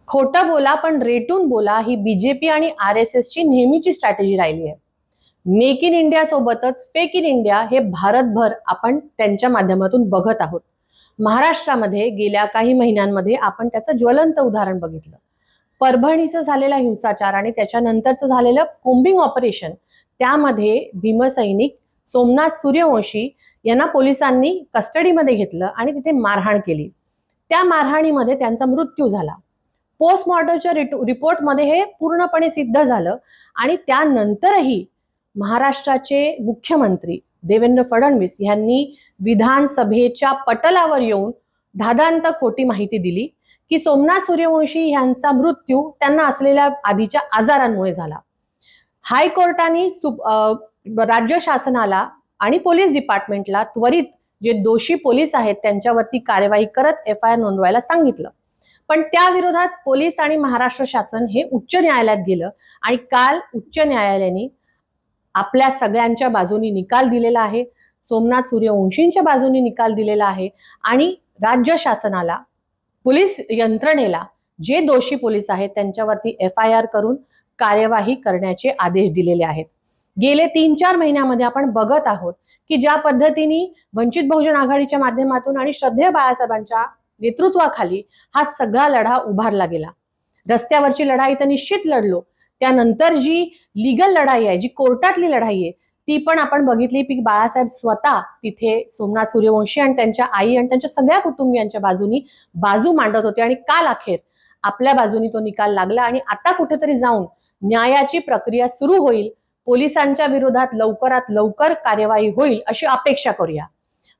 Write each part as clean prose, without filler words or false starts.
खोटं बोला पण रेटून बोला ही बीजेपी आणि RSS ची नेहमीची स्ट्रॅटेजी राहिली आहे. मेक इन इंडिया सोबतच फेक इन इंडिया हे भारतभर आपण त्यांच्या माध्यमातून बघत आहोत. महाराष्ट्रामध्ये गेल्या काही महिन्यांमध्ये आपण त्याचं ज्वलंत उदाहरण बघितलं. परभणीचं झालेला हिंसाचार आणि त्याच्यानंतरचं झालेलं कोम्बिंग ऑपरेशन, त्यामध्ये भीमसैनिक सोमनाथ सूर्यवंशी यांना पोलिसांनी कस्टडीमध्ये घेतलं आणि तिथे मारहाण केली. त्या मारहाणीमध्ये त्यांचा मृत्यू झाला. पोस्टमॉर्टमच्या रिपोर्टमध्ये हे पूर्णपणे सिद्ध झालं आणि त्यानंतरही महाराष्ट्राचे मुख्यमंत्री देवेंद्र फडणवीस यांनी विधानसभेच्या पटलावर येऊन धादांत खोटी माहिती दिली की सोमनाथ सूर्यवंशी यांचा मृत्यू त्यांना असलेल्या आधीच्या आजारांमुळे झाला. हायकोर्टाने राज्य शासनाला आणि पोलीस डिपार्टमेंटला त्वरित जे दोषी पोलीस आहेत त्यांच्यावरती कार्यवाही करत FIR नोंदवायला सांगितलं. पण त्या विरोधात पोलीस आणि महाराष्ट्र शासन हे उच्च न्यायालयात गेलं आणि काल उच्च न्यायालयाने आपल्या सगळ्यांच्या बाजूनी निकाल दिलेला आहे. सोमनाथ सूर्यवंशींच्या बाजूनी निकाल दिलेला आहे आणि राज्य शासनाला, पोलीस यंत्रणेला जे दोषी पोलीस आहेत त्यांच्यावरती FIR करून कार्यवाही करण्याचे आदेश दिलेले आहेत. गेले 3-4 महिन्यामध्ये आपण बघत आहोत की ज्या पद्धतीने वंचित बहुजन आघाडीच्या माध्यमातून आणि श्रद्धेय बाळासाहेबांच्या नेतृत्वाखाली हा सगळा लढा उभारला गेला. रस्त्यावरची लढाई तर निश्चित लढलो, त्यानंतर जी लीगल लढाई आहे, जी कोर्टातली लढाई आहे, ती पण आपण बघितली की बाळासाहेब स्वतः तिथे सोमनाथ सूर्यवंशी आणि त्यांच्या आई आणि त्यांच्या सगळ्या कुटुंबियांच्या बाजूनी बाजू मांडत होते आणि काल अखेर आपल्या बाजूनी तो निकाल लागला आणि आता कुठेतरी जाऊन न्यायाची प्रक्रिया सुरू होईल. पोलिसांच्या विरोधात लवकरात लवकर कार्यवाही होईल अशी अपेक्षा करूया.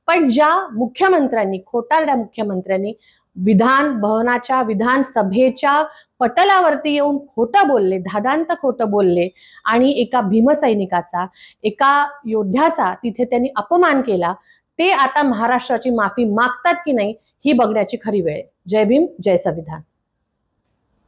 पण ज्या मुख्यमंत्र्यांनी, खोटारड्या मुख्यमंत्र्यांनी विधान भवनाच्या, विधानसभेच्या पटलावरती येऊन खोटं बोलले, धादांत खोटं बोलले आणि एका भीमसैनिकाचा, एका योद्ध्याचा तिथे त्यांनी अपमान केला, ते आता महाराष्ट्राची माफी मागतात की नाही ही बघण्याची खरी वेळ आहे. जय भीम, जय संविधान.